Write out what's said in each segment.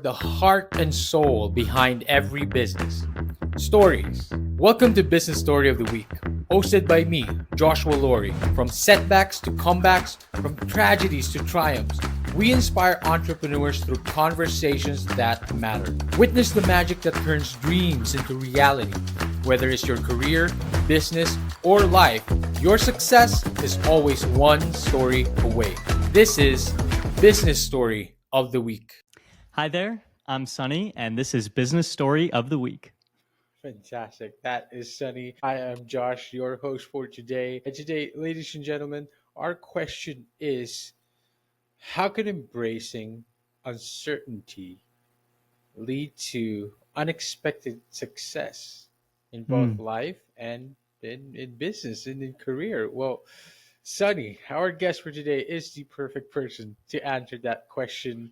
the heart and soul behind every business. Stories. Welcome to Business Story of the Week, hosted by me, Joshua Laurie. From setbacks to comebacks, from tragedies to triumphs, we inspire entrepreneurs through conversations that matter. Witness the magic that turns dreams into reality. Whether it's your career, business, or life, your success is always one story away. This is Business Story of the Week. Hi there, I'm Sunny, and this is Business Story of the Week. Fantastic. That is Sunny. I am Josh, your host for today. And today, ladies and gentlemen, our question is, how can embracing uncertainty lead to unexpected success in both life and in business and in career? Well, Sunny, our guest for today, is the perfect person to answer that question.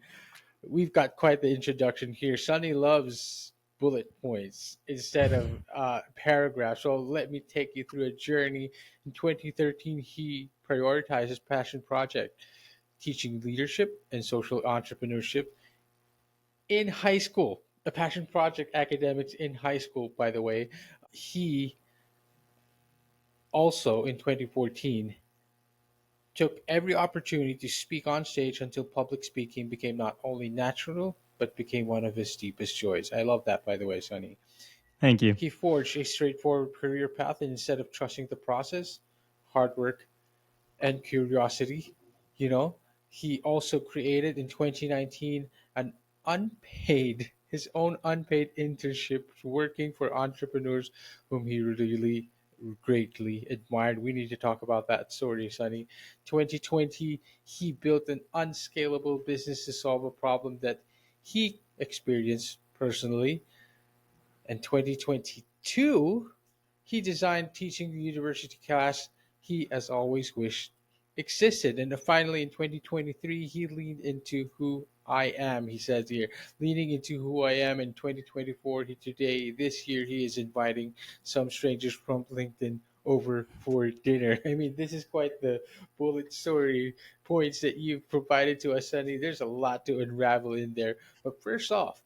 We've got quite the introduction here. Sunny loves bullet points instead of paragraphs. So let me take you through a journey. In 2013, he prioritized his passion project, teaching leadership and social entrepreneurship in high school. A passion project academics in high school, by the way. He also, in 2014, took every opportunity to speak on stage until public speaking became not only natural, but became one of his deepest joys. I love that, by the way, Sonny. Thank you. He forged a straightforward career path, and instead of trusting the process, hard work, and curiosity, you know, he also created in 2019 an his own unpaid internship working for entrepreneurs whom he really greatly admired. We need to talk about that story, Sonny. 2020, he built an unscalable business to solve a problem that he experienced personally. And 2022, he designed teaching the university class he, as always, wished existed. And finally, in 2023, he leaned into who I am, he says here. Leaning into who I am in 2024, this year, he is inviting some strangers from LinkedIn over for dinner. I mean, this is quite the bullet story points that you've provided to us, Sunny. There's a lot to unravel in there. But first off,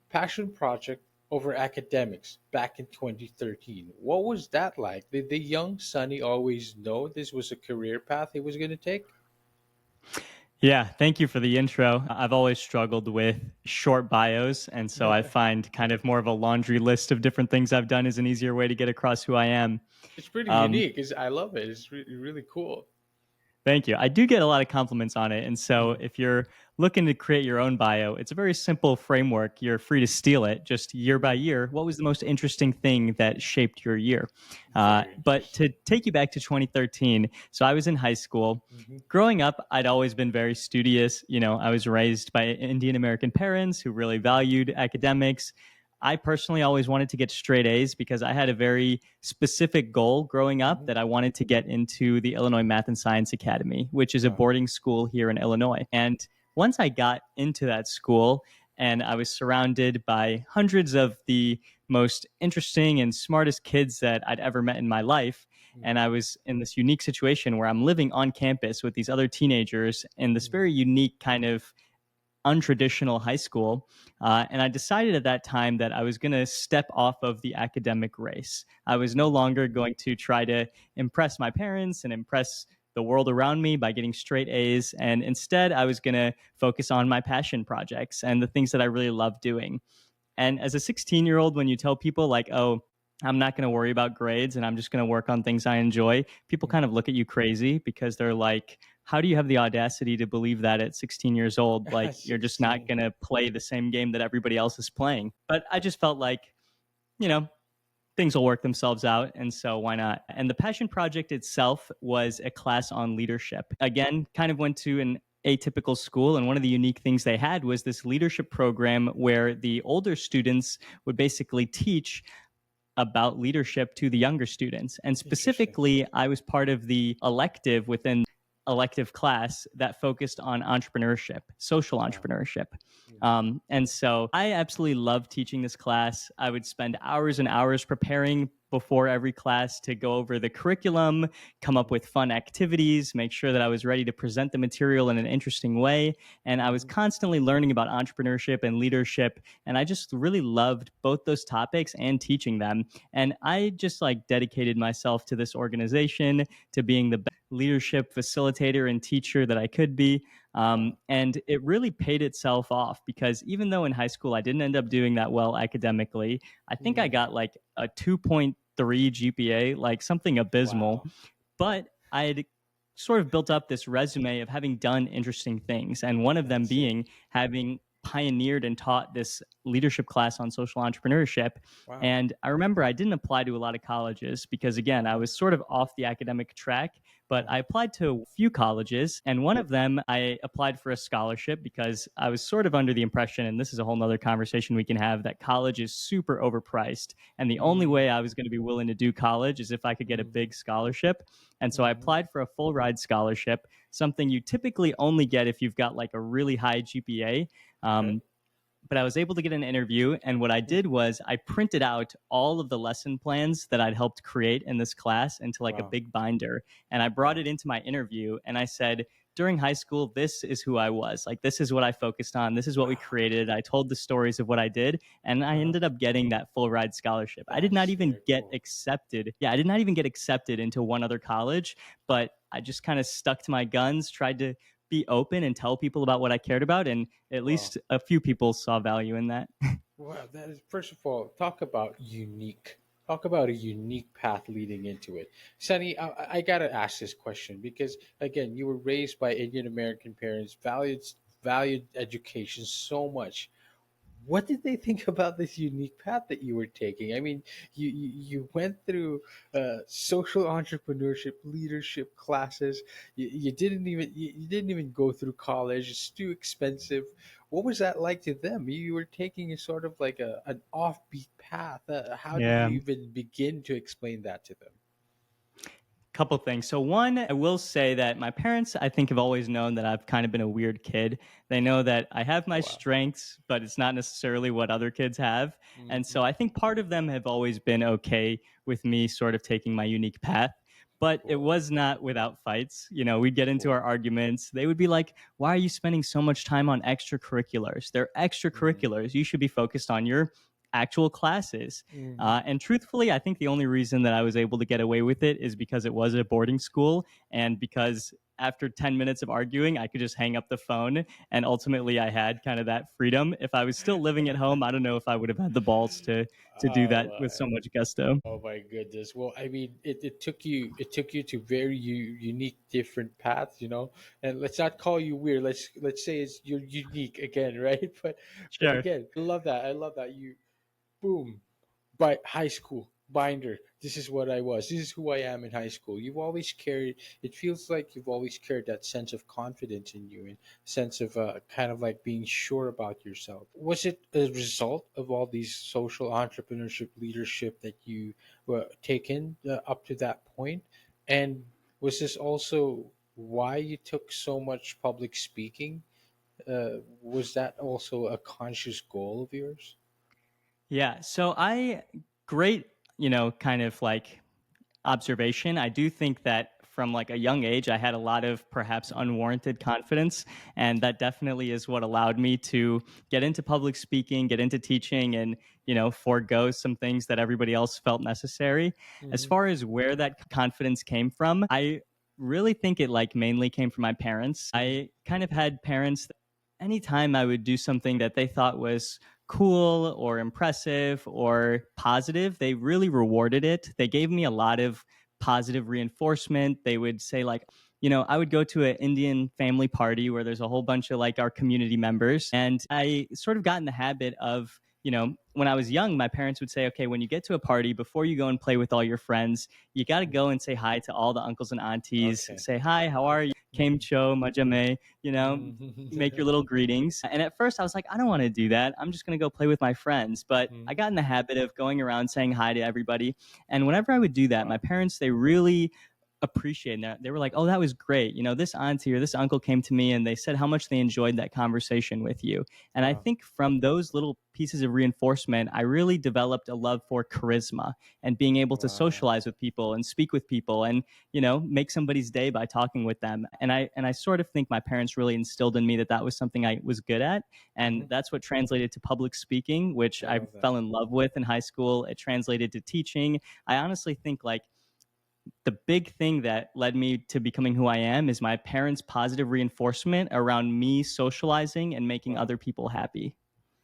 passion project over academics back in 2013. What was that like? Did the young Sonny always know this was a career path he was going to take? Yeah, thank you for the intro. I've always struggled with short bios, and so I find kind of more of a laundry list of different things I've done is an easier way to get across who I am. It's pretty Um, unique. I love it. It's really cool. Thank you. I do get a lot of compliments on it. And so Mhm. if you're looking to create your own bio, it's a very simple framework. You're free to steal it just year by year. What was the most interesting thing that shaped your year? Very But to interesting. take you back to 2013, so I was in high school. Hmm. Growing up, I'd always been very studious. I was raised by Indian American parents who really valued academics. I personally always wanted to get straight A's because I had a very specific goal growing up Hmm. that I wanted to get into the Illinois Math and Science Academy, which is a Wow. boarding school here in Illinois. And once I got into that school and I was surrounded by hundreds of the most interesting and smartest kids that I'd ever met in my life, and Hmm. I was in this unique situation where I'm living on campus with these other teenagers in this Hmm. very unique kind of untraditional high school. And I decided at that time that I was going to step off of the academic race. I was no longer going to try to impress my parents and impress the world around me by getting straight A's. And instead, I was going to focus on my passion projects and the things that I really love doing. And as a 16-year-old, when you tell people, like, oh, I'm not going to worry about grades and I'm just going to work on things I enjoy, people kind of look at you crazy because they're like, how do you have the audacity to believe that at 16 years old? Like, you're just not 16. going to play the same game that everybody else is playing. But I just felt like, you know, things will work themselves out. And so why not? And the passion project itself was a class on leadership. Again, kind of went to an atypical school. And one of the unique things they had was this leadership program where the older students would basically teach about leadership to the younger students. And Interesting. specifically, I was part of the elective within elective class that focused on entrepreneurship, social Wow. entrepreneurship. Mhm. And so I absolutely loved teaching this class. I would spend hours and hours preparing before every class to go over the curriculum, come up with fun activities, make sure that I was ready to present the material in an interesting way. And I was Mhm. constantly learning about entrepreneurship and leadership. And I just really loved both those topics and teaching them. And I just like dedicated myself to this organization, to being the best leadership facilitator and teacher that I could be. Wow. And it really paid itself off because even though in high school I didn't end up doing that well academically, I think I Mm. got like a 2.3 GPA, like something abysmal. Wow. But I had sort of built up this resume of having done interesting things. And one of them That's it. being having pioneered and taught this leadership class on social entrepreneurship. Wow. And I remember I didn't apply to a lot of colleges because, again, I Uh-huh. was sort of off the academic track, but I Uh-huh. applied to a few colleges. And one of them, I applied for a scholarship because I was sort of under the impression, and this is a whole nother conversation we can have, that college is super overpriced. And the only Mm. way I was going to be willing to do college is if I could get a Mhm. big scholarship. And so I Mhm. applied for a full ride scholarship, something you typically only get if you've got like a really high GPA. Okay. Um, but I was able to get an interview. And what I did Mhm. was I printed out all of the lesson plans that I'd helped create in this class into like a Wow. big binder. And I brought Wow. it into my interview and I said, during high school, this is who I was. Like, this is what I focused on. This is what we Wow. created. I told the stories of what I did, and I Uh-huh. ended up getting that full ride scholarship. I did not That's even very get cool. accepted. Yeah, I did not even get accepted into one other college, but I just kind of stuck to my guns, tried to be open and tell people about what I cared about. And at Wow. least a few people saw value in that. Wow. That is, first of all, talk about unique. Talk about a unique path leading into it. Sunny, I gotta ask this question because again, you were raised by Indian American parents, valued education so much. What did they think about this unique path that you were taking? I mean, you went through social entrepreneurship, leadership classes. You didn't even go through college. It's too expensive. What was that like to them? You were taking a sort of like an offbeat path. How did Yeah. you even begin to explain that to them? Couple things. So one, I will say that my parents, I think, have always known that I've kind of been a weird kid. They know that I have my Wow. strengths, but it's not necessarily what other kids have. And Hmm. so I think part of them have always been okay with me sort of taking my unique path. But it Cool. was not without fights. You know, we'd get into our Cool. arguments. They would be like, "Why are you spending so much time on extracurriculars? They're Mm-hmm. extracurriculars. You should be focused on your actual classes." Mm-hmm. And truthfully, I think the only reason that I was able to get away with it is because it was a boarding school and because after 10 minutes of arguing, I could just hang up the phone. And ultimately, I had kind of that freedom. If I was still living at home, I don't know if I would have had the balls to do that Oh, with so much gusto. oh my goodness. Well, I mean, it took you to very unique, different paths, you know. And let's not call you weird. Let's say it's you're unique again, right? But Sure. again, I love that. I love that you boom by high school binder. This is what I was. This is who I am in high school. You've always carried. It feels like you've always carried that sense of confidence in you and sense of kind of like being sure about yourself. Was it a result of all these social entrepreneurship leadership that you were taken up to that point? And was this also why you took so much public speaking? Was that also a conscious goal of yours? Yeah. So great, kind of like observation. I do think that from like a young age, I had a lot of perhaps Mm-hmm. unwarranted confidence. And that definitely is what allowed me to get into public speaking, get into teaching, and, forego some things that everybody else felt necessary. As Mm-hmm. far as where that confidence came from, I really think it like mainly came from my parents. Mm-hmm. I kind of had parents that anytime I would do something that they thought was cool or impressive or positive, they really rewarded it. They gave me a lot of positive reinforcement. They would say, like, I would go to an Indian family party where there's a whole bunch of like our community members. And I sort of got in the habit of, when I was young, my parents would say, okay, when you get to a party, before you go and play with all your friends, you got to go and say hi to all the uncles and aunties. Okay. Say, hi, how are you? Came Mhm. cho, majame, make your Mhm. little greetings. And at first I was like, I don't want to do that. I'm just going to go play with my friends. But I Mhm. got in the habit of going around saying hi to everybody. And whenever I would do that, my Wow. parents, they really appreciating that. They were like, "Oh, that was great. You know, this auntie or this uncle came to me and they said how much they enjoyed that conversation with you." And I Wow. think from those little pieces of reinforcement, I really developed a love for charisma and being able to Wow. socialize with people and speak with people and, make somebody's day by talking with them. And I sort of think my parents really instilled in me that that was something I was good at, and Hmm. that's what translated to public speaking, which I I love that. fell in love with in high school. It translated to teaching. I honestly think like the big thing that led me to becoming who I am is my parents' positive reinforcement around me socializing and making Wow. other people happy.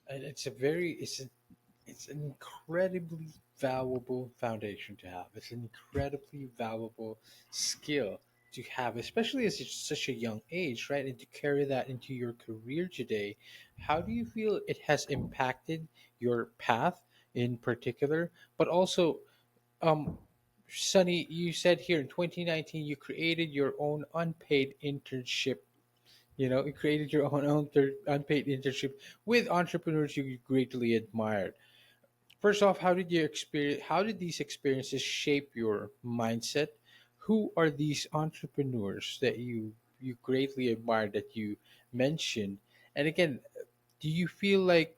And it's an incredibly valuable foundation to have. It's an incredibly valuable skill to have, especially at such a young age, right? And to carry that into your career today. How do you feel it has impacted your path in particular? But also, um, Sunny, you said here in 2019 you created your own unpaid internship. You created your own unpaid internship with entrepreneurs you greatly admired. First off, how did these experiences shape your mindset? Who are these entrepreneurs that you greatly admire that you mentioned? And again, do you feel like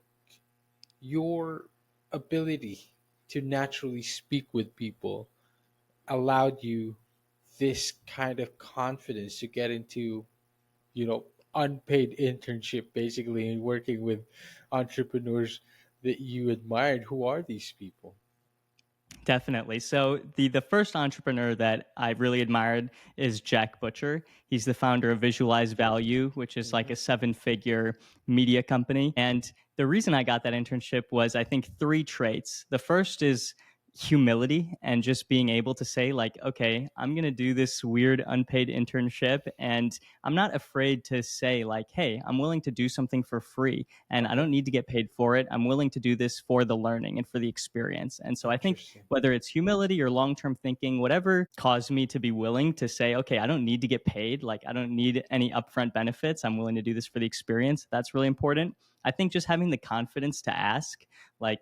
your ability to naturally speak with people allowed you this kind of confidence to get into, you know, unpaid internship basically and working with entrepreneurs that you admired? Who are these people? Definitely. So the first entrepreneur that I really admired is Jack Butcher. He's the founder of Visualize Value, which is like Hmm. a seven-figure media company. And the reason I got that internship was I think three traits. The first is humility and just being able to say like, okay, I'm going to do this weird unpaid internship and I'm not afraid to say like, hey, I'm willing to do something for free and I Okay. don't need to get paid for it. I'm willing to do this for the learning and for the experience. And so I think Interesting. whether it's humility or long term thinking, whatever caused me to be willing to say, okay, I don't need to get paid. Like, I don't need any upfront benefits. I'm willing to do this for the experience. That's really important. I think just having the confidence to ask, like,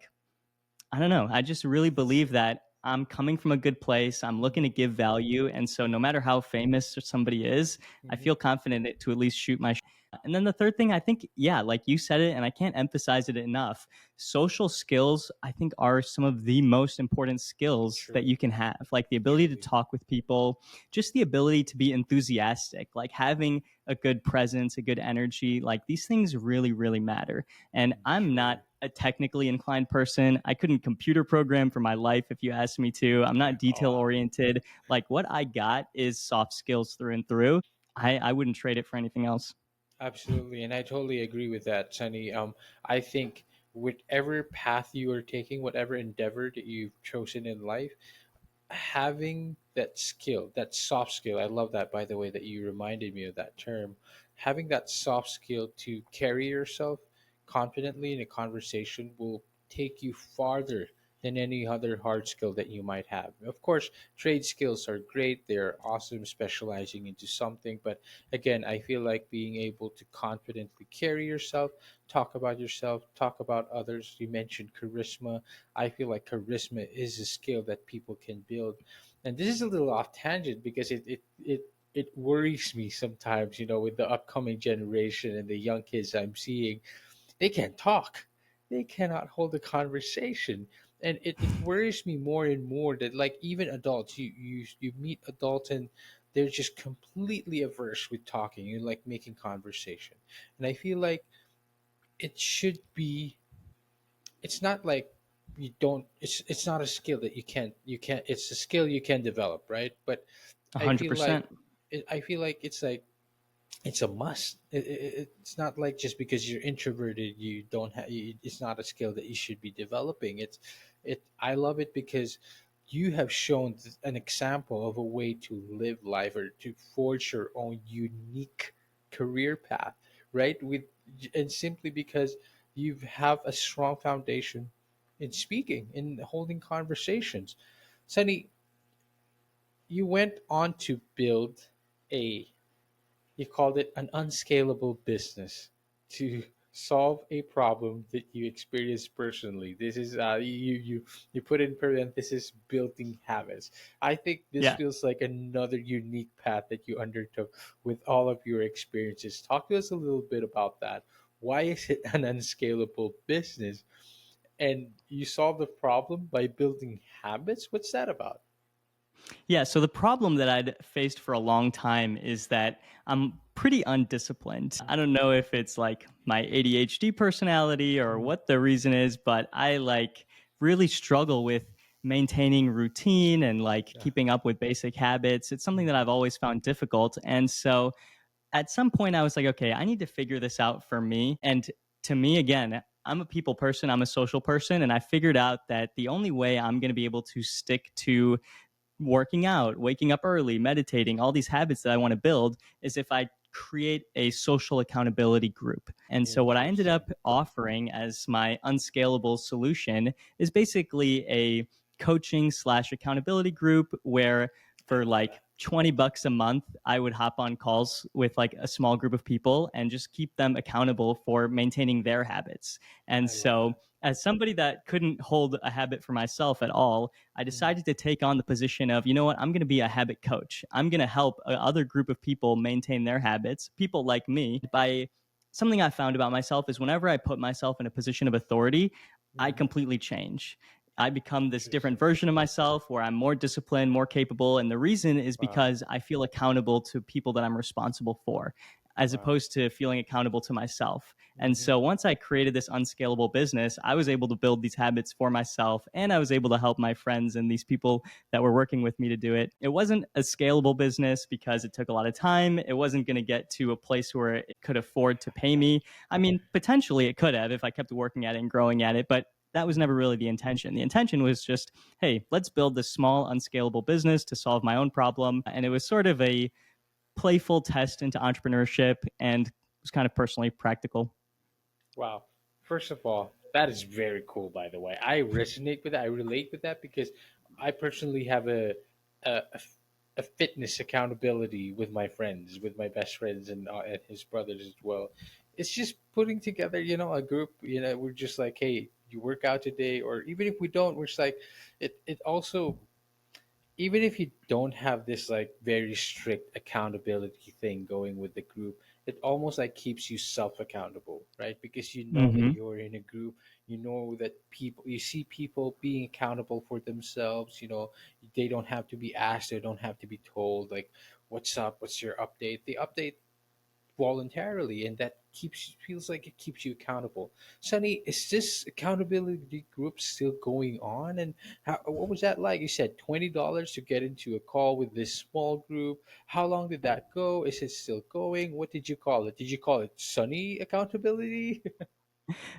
I don't know. I just really believe that I'm coming from a good place. I'm looking Hmm. to give value. And so, no matter how famous somebody is, I Hmm. feel confident to at least shoot my shot. And then the third thing, I think, yeah, like you said it, and I can't emphasize it enough. Social skills, I think, are some of the most important skills that True. you can have. Like the ability to Truly. talk with people, just the ability to be enthusiastic, like having a good presence, a good energy. Like these things really, really matter. And I'm not True. a technically inclined person. I couldn't computer program for my life if you asked me to. I'm not detail Oh, oriented. Like what I got is soft skills through and through. I wouldn't trade it for anything else. absolutely. And I totally agree with that, Sunny. I think whatever path you are taking, whatever endeavor that you've chosen in life, having that skill, that soft skill, I love that, by the way, that you reminded me of that term. Having that soft skill to carry yourself confidently in a conversation will take you farther than any other hard skill that you might have. Of course, trade skills are great, they're awesome specializing into something, but again, I feel like being able to confidently carry yourself, talk about others. You mentioned charisma. I feel like charisma is a skill that people can build. And this is a little off tangent because it worries me sometimes, with the upcoming generation and the young kids I'm seeing. They can't talk. They cannot hold a conversation. And it worries me more and more that, like, even adults, you meet adults and they're just completely averse with talking and like making conversation. And I feel like it should be, it's not like you don't, it's not a skill that you can't, it's a skill you can develop, right? But I feel like 100%. it's like it's a must. It's not like just because you're introverted you don't have, it's not a skill that you should be developing. I love it because you have shown an example of a way to live life or to forge your own unique career path, right? With And simply because you have a strong foundation in speaking, in holding conversations. Sunny, you went on to build a, you called it an unscalable business to solve a problem that you experienced personally. This is you put in parenthesis building habits. I think this Yeah. feels like another unique path that you undertook with all of your experiences. Talk to us a little bit about that. Why is it an unscalable business? And you solve the problem by building habits. What's that about? Yeah, so the problem that I'd faced for a long time is that I'm pretty undisciplined. I don't know if it's like my ADHD personality or Mm, what the reason is, but I like really struggle with maintaining routine and like yeah. keeping up with basic habits. It's something that Mhm. I've always found difficult. And so at some point I was like, okay, I need to figure this out for me. And to me, again, I'm a people person, I'm a social person, and I figured out that the only way I'm going to be able to stick to working out, waking up early, meditating, all these habits that I want to build is if I create a social accountability group. And so what I ended Interesting. up offering as my unscalable solution is basically a coaching slash accountability group where I for love like that. 20 bucks a month, I would hop on calls with like a small group of people and just keep them accountable for maintaining their habits. And I love so that. as somebody that couldn't hold a habit for myself at all, I Mhm. decided to take on the position of, you know what, I'm going to be a habit coach. I'm going to help other group of people maintain their habits, people like me, by something I found about myself is whenever I put myself in a position of authority, I Mhm. completely change. I become this different Interesting. version of myself where I'm more disciplined, more capable. And the reason is Wow. because I feel accountable to people that I'm responsible for, as Wow. opposed to feeling accountable to myself. And Mhm. so once I created this unscalable business, I was able to build these habits for myself and I was able to help my friends and these people that were working with me to do it. It wasn't a scalable business because it took a lot of time. It wasn't going to get to a place where it could afford to pay me. I mean, potentially it could have if I kept working at it and growing at it, but that was never Mhm. really the intention. The intention was just, hey, let's build this small, unscalable business to solve my own problem. And it was sort of a playful test into entrepreneurship and was kind of personally practical. Wow. First of all, that is very cool. By the way, I resonate with that. I relate with that because I personally have a, a a fitness accountability with my friends, with my best friends, and his brothers as well. It's just putting together, a group. We're just like, hey, you work out today, or even if we don't, we're just like, it also, even if you don't have this like very strict accountability thing going with the group, it almost like keeps you self accountable, right? Because you know that Mm-hmm. you're in a group, you know that you see people being accountable for themselves. They don't have to be asked, they don't have to be told like, what's up, what's your update. They update voluntarily, and that keeps feels like it keeps you accountable. Sunny, is this accountability group still going on? And what was that like? You said $20 to get into a call with this small group. How long did that go? Is it still going? What did you call it? Did you call it Sunny accountability?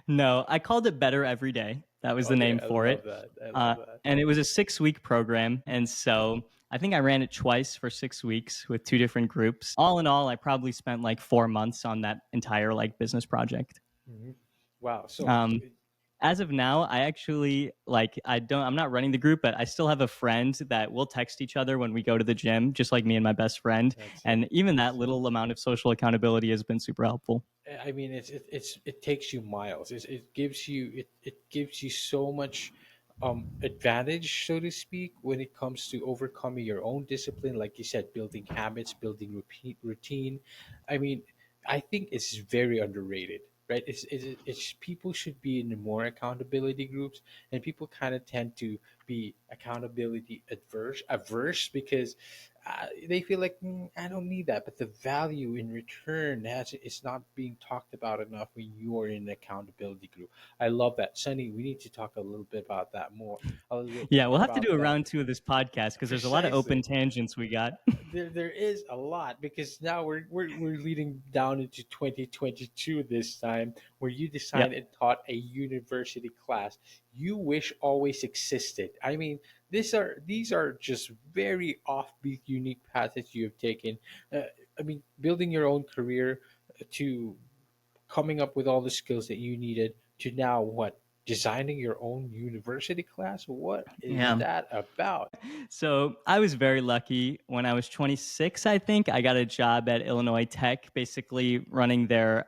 No, I called it Better Every Day. That was the Okay, name I for it. love that. I love that. And it was a 6 week program. And so I think I ran it twice for 6 weeks with two different groups. All in all, I probably spent like 4 months on that entire like business project. Mhm. Wow. So Um, as of now, I actually like I'm not running the group, but I still have a friend that we'll text each other when we go to the gym, just like me and my best friend. that's it. And even that little amount of social accountability has been super helpful. I mean, it takes you miles. It gives you so much advantage, so to speak, when it comes to overcoming your own discipline. Like you said, building habits, building routine. I mean, I think it's very underrated, right? It's people should be in more accountability groups, and people kind of tend to be accountability averse because they feel like, I don't need that, but the value in return it's not being talked about enough when you are in an accountability group. I love that, Sunny. We need to talk a little bit about that more, a little bit Yeah, more we'll have to do about a that. round two of this podcast because there's a lot of open Precisely. tangents we got. There is a lot because now we're leading down into 2022 this time, where you designed Yep. and taught a university class you wish always existed. I mean, these are just very offbeat, unique paths that you have taken. uh, I mean, building your own career, to coming up with all the skills that you needed, to now what, designing your own university class. What is Yeah. that about? So I was very lucky. When I was 26, I think I got a job at Illinois Tech, basically running their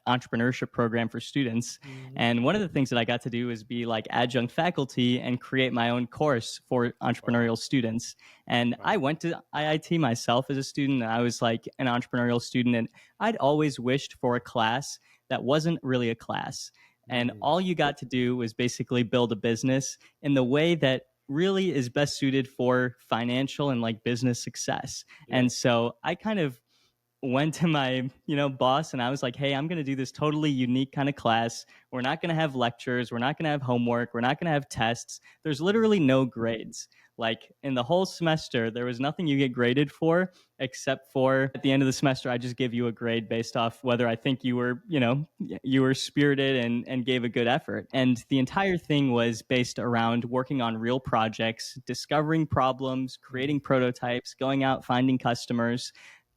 entrepreneurship program for students. Hmm. And one of the things that I got to do is be like adjunct faculty and create my own course for Wow. entrepreneurial students. And I Wow. went to IIT myself as a student, and I was like an entrepreneurial student. And I'd always wished for a class that wasn't really a class. And Mm, all you got to do was basically build a business in the way that really is best suited for financial and like business success. yeah. And so I kind of went to my boss and I was like, hey, I'm going to do this totally unique kind of class. We're not going to have lectures, we're not going to have homework, we're not going to have tests. There's literally Mm, no grades. Like in the whole semester there was nothing you get graded for, except for at the end of the semester I just give you a grade based off whether I think you were spirited and gave a good effort. And the entire thing was based around working on real projects, discovering problems, mm, creating prototypes, going out finding customers,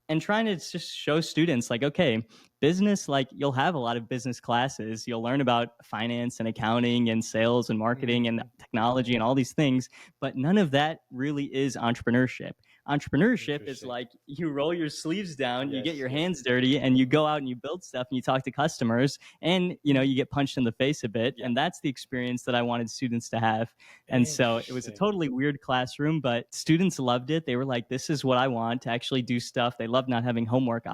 and trying to just show students like, okay, business, like you'll have a lot of business classes, you'll learn about finance and accounting and sales and marketing and mm. technology and all these things, but none of that really is entrepreneurship. Entrepreneurship is Interesting. like you roll your sleeves down, you get Yes, your yes. hands dirty, and you go out and you build stuff and you talk to customers, and you get punched in the face a bit. Yeah. And that's the experience that I wanted students to have. And so it was a Interesting. totally weird classroom, but students loved it. They were like, this is what I want to actually do stuff. They loved not having homework,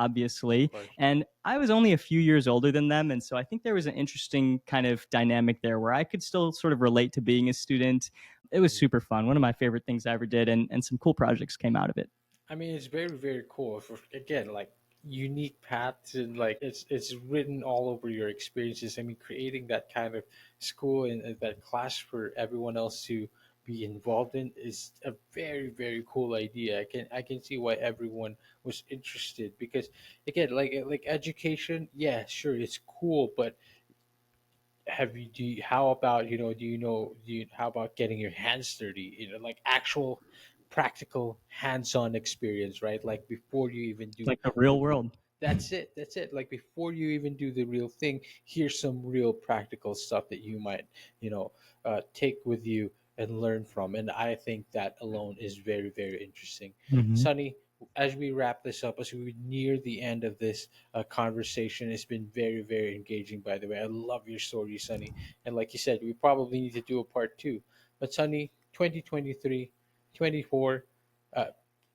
Of obviously. course. And I was only a few years older than them. And so I think there was an interesting kind of dynamic there where I could still sort of relate to being a student. It was Mm. super fun. One of my favorite things I ever did. And some cool projects came out of it. I mean, it's very, very cool. For, again, like unique paths and like it's written all over your experiences. I mean, creating that kind of school and that class for everyone else to be involved in is a very, very cool idea. I can see why everyone was interested because again, like education, yeah, sure, it's cool, but how about how about getting your hands dirty, like actual practical hands-on experience, right? Like before you even do Like the the real world. that's it, like before you even do the real thing, here's some real practical stuff that you might take with you and learn from. And I think that alone is very, very interesting. Mm-hmm. Sunny, as we wrap this up, as we near the end of this conversation, it's been very, very engaging, by the way. I love your story, Sunny. And like you said, we probably need to do a part two. But Sunny, 2023, 24, uh,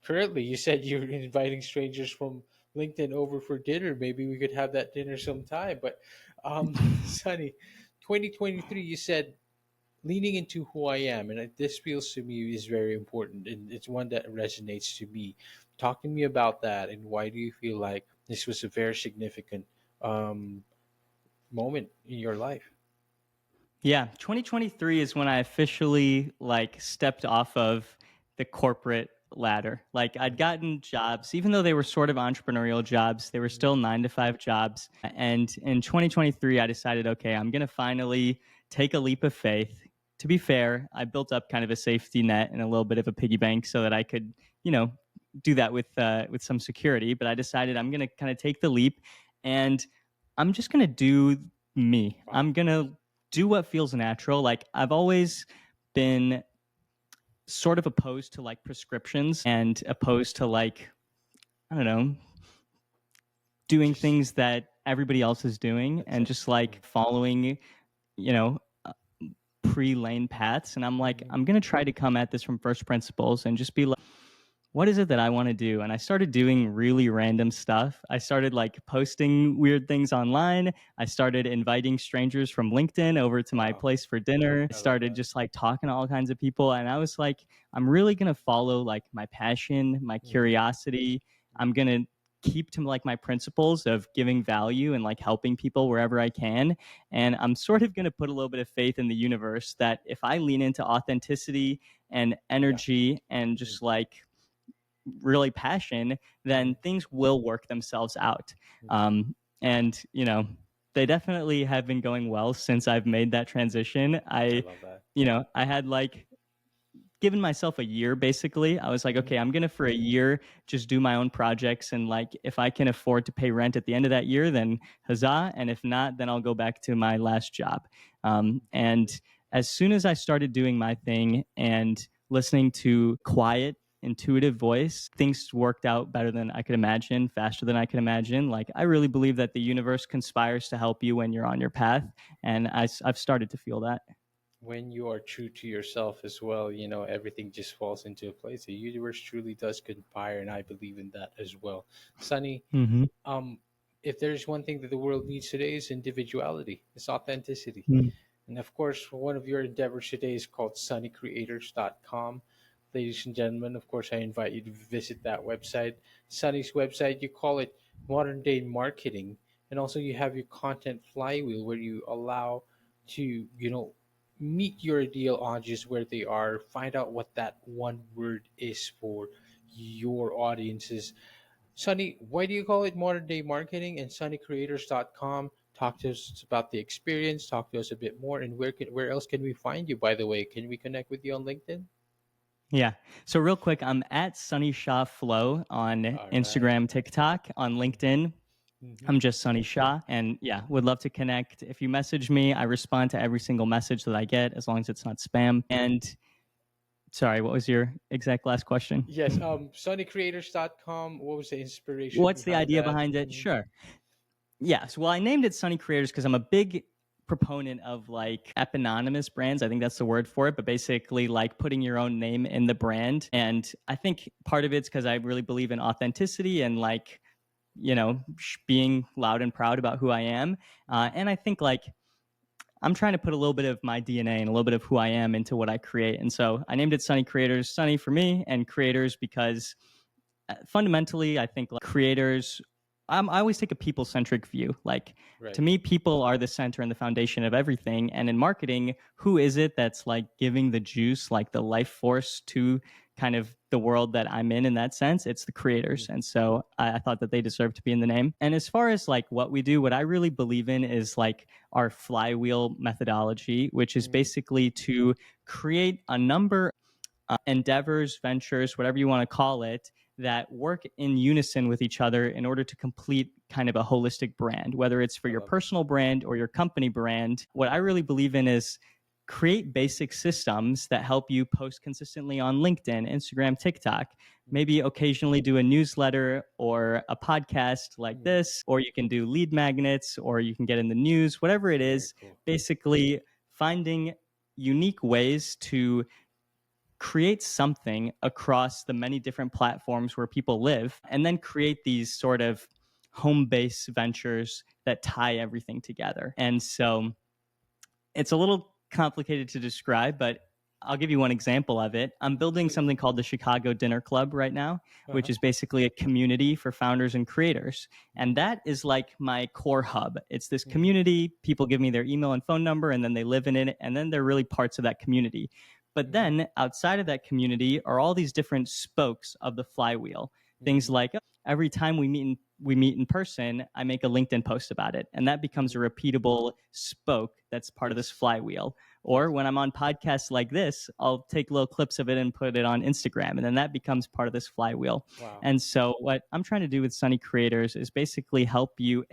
currently you said you're inviting strangers from LinkedIn over for dinner. Maybe we could have that dinner sometime. But Sunny, 2023, you said leaning into who I am, and this feels to me is very important, and it's one that resonates to me. Talk to me about that, and why do you feel like this was a very significant um, moment in your life? Yeah, 2023 is when I officially like stepped off of the corporate ladder. Like I'd Mm-hmm. gotten jobs, even though they were sort of entrepreneurial jobs, they were still 9 to 5 jobs. And in 2023, I decided, okay, I'm going to finally take a leap of faith. To be fair, I built up kind of a safety net and a little bit of a piggy bank so that I could, you know, do that with some security. But I decided I'm going to kind of take the leap, and I'm just going to do me. Wow. I'm going to do what feels natural. Like I've always been sort of opposed to like prescriptions and opposed to like, I don't know, doing Just things that everybody else is doing that's and it. just like following, you know, pre-lane paths. And I'm like, Mm-hmm. I'm going to try to come at this from first principles and just be like, what is it that I want to do? And I started doing really random stuff. I started like posting weird things online. I started inviting strangers from LinkedIn over to my Wow, place for dinner. I I love started that. just like talking to all kinds of people. And I was like, I'm really going to follow like my passion, my Mm-hmm. curiosity. I'm going to keep to like my principles of giving value and like helping people wherever I can. And I'm sort of going to put a little bit of faith in the universe that if I lean into authenticity and Yeah. energy and just like really passion, Mm-hmm. then things will work themselves out. Mm-hmm. And they definitely have been going well since I've made that transition. I I, love that. I had like given myself a year basically. I was like, Mhm. okay, I'm gonna for a year just do my own projects, and like if I can afford to pay rent at the end of that year, then huzzah. And if not, then I'll go back to my last job. And as soon as I started doing my thing and listening to quiet, intuitive voice, things worked out better than I could imagine, faster than I could imagine. Like, I really believe that the universe conspires to help you when you're on your path. And I've started to feel that. When you are true to yourself as well, everything just falls into place. The universe truly does conspire, and I believe in that as well. Sunny, Mm-hmm. um, if there's one thing that the world needs today is individuality, it's authenticity. Mm. And of course, one of your endeavors today is called sunnycreators.com. Ladies and gentlemen, of course, I invite you to visit that website. Sunny's website, you call it modern day marketing. And also, you have your content flywheel where you allow to, meet your ideal audience where they are, find out what that one word is for your audiences. Sunny, why do you call it modern day marketing? And sunnycreators.com? Talk to us about the experience. Talk to us a bit more. And where else can we find you? By the way, can we connect with you on LinkedIn? Yeah. So real quick, I'm at Sunny Sha Flow on All right. Instagram, TikTok, on LinkedIn. Mm-hmm. I'm just Sunny Sha, and yeah, would love to connect. If you message me, I respond to every single message that I get, as long as it's not spam. And sorry, what was your exact last question? Yes. Sunnycreators.com. What was the inspiration What's the behind idea that? behind it? Mm-hmm. Sure. Yes. Well, I named it Sunny Creators because I'm a big proponent of like eponymous brands. I think that's the word for it, but basically like putting your own name in the brand. And I think part of it's because I really believe in authenticity and like, being loud and proud about who I am. And I think like I'm trying to put a little bit of my DNA and a little bit of who I am into what I create. And so I named it Sunny Creators, Sunny for me, and creators because fundamentally, I think like creators, I always take a people centric view. Like Right. to me, people are the center and the foundation of everything. And in marketing, who is it that's like giving the juice, like the life force to kind of the world that I'm in that sense? It's the Mm-hmm. creators. And so I thought that they deserve to be in the name. And as far as like what we do, what I really believe in is like our flywheel methodology, which is Mm-hmm. basically to create a number endeavors, ventures, whatever you want to call it, that work in unison with each other in order to complete kind of a holistic brand, whether it's for I your love it. personal brand or your company brand. What I really believe in is create basic systems that help you post consistently on LinkedIn, Instagram, TikTok. Maybe occasionally do a newsletter or a podcast like Mm-hmm. this, or you can do lead magnets, or you can get in the news, whatever it Very is. cool. Basically, finding unique ways to create something across the many different platforms where people live, and then create these sort of home base ventures that tie everything together. And so it's a little complicated to describe, but I'll give you one example of it. I'm building Please. something called the Chicago Dinner Club right now, which Uh-huh. is basically a community for founders and creators. And Mm-hmm. that is like my core hub. It's this Mm-hmm. community. People give me their email and phone number, and then they live in it, and then they're really parts of that community. But Mm-hmm. then outside of that community are all these different spokes of the flywheel. Things Mm-hmm. like every time we meet in person, I make a LinkedIn post about it, and that becomes a Mm-hmm. repeatable spoke that's part of this Yes. flywheel. Or Yes. when I'm on podcasts like this, I'll take little clips of it and put it on Instagram, and then that becomes part of this flywheel. Wow. And so, what I'm trying to do with Sunny Creators is basically help you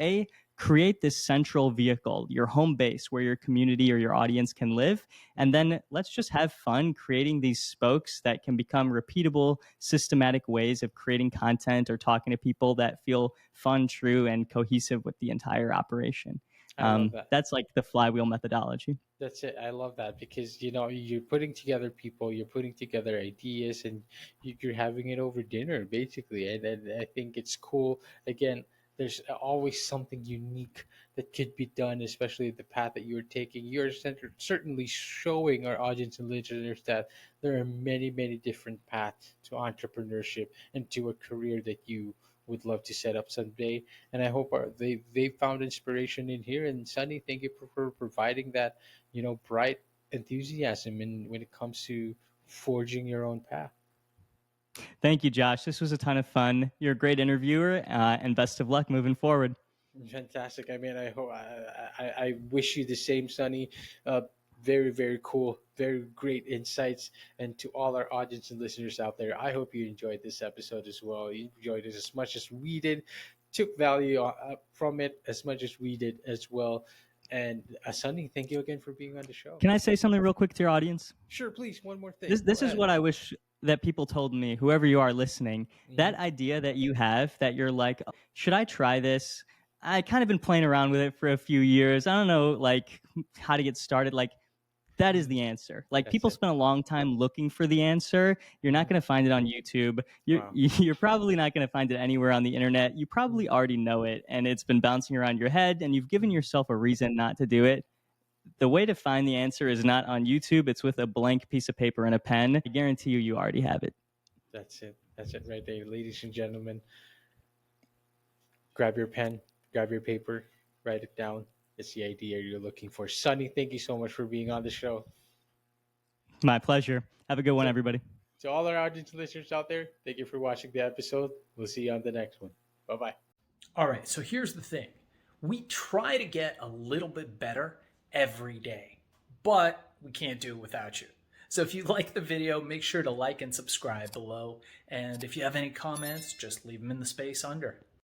create this central vehicle, your home base where your community or your audience can live. And Mm-hmm. then let's just have fun creating these spokes that can become repeatable, systematic ways of creating content or talking to people that feel fun, true, and cohesive with the entire operation. I love that. That's like the flywheel methodology. That's it. I love that because you're putting together people, you're putting together ideas, and you're having it over dinner basically. And I think it's cool. Again, there's always something unique that could be done, especially the path that you're taking. You're certainly showing our audience and listeners that there are many, many different paths to entrepreneurship and to a career that you would love to set up someday. And I hope they found inspiration in here. And Sunny, thank you for providing that bright enthusiasm in when it comes to forging your own path. Thank you, Josh. This was a ton of fun. You're a great interviewer, and best of luck moving forward. Fantastic. I mean, I hope I wish you the same, Sunny. Uh, Very, very cool. Very great insights. And to all our audience and listeners out there, I hope you enjoyed this episode as well. You enjoyed it as much as we did, took value from it as much as we did as well. And Sunny, thank you again for being on the show. Can I say something real quick to your audience? Sure, please. One more thing. This Go is ahead. what I wish that people told me, whoever you are listening, that Mhm. idea that you have that you're like, should I try this? I kind of been playing around with it for a few years. I don't know like how to get started. Like that is Mhm. the answer. Like That's people it. spend a long time looking for the answer. You're not Mhm. going to find it on YouTube. You're Wow. you're probably not going to find it anywhere on the internet. You probably Mhm. already know it and it's been bouncing around your head and you've given Mhm. yourself a reason not to do it. The way to find the answer is not on YouTube. It's with a blank piece of paper and a pen. I guarantee you, you already have it. That's it. That's it right there. Ladies and gentlemen, grab your pen, grab your paper, write it down. It's the idea you're looking for. Sunny, thank you so much for being on the show. My pleasure. Have a good one, To, everybody. to all our audience listeners out there, thank you for watching the episode. We'll see you on the next one. Bye bye. All right, so here's the thing. We try to get a little bit better every day, but we can't do it without you. So if you like the video, make sure to like and subscribe below. And if you have any comments, just leave them in the space under.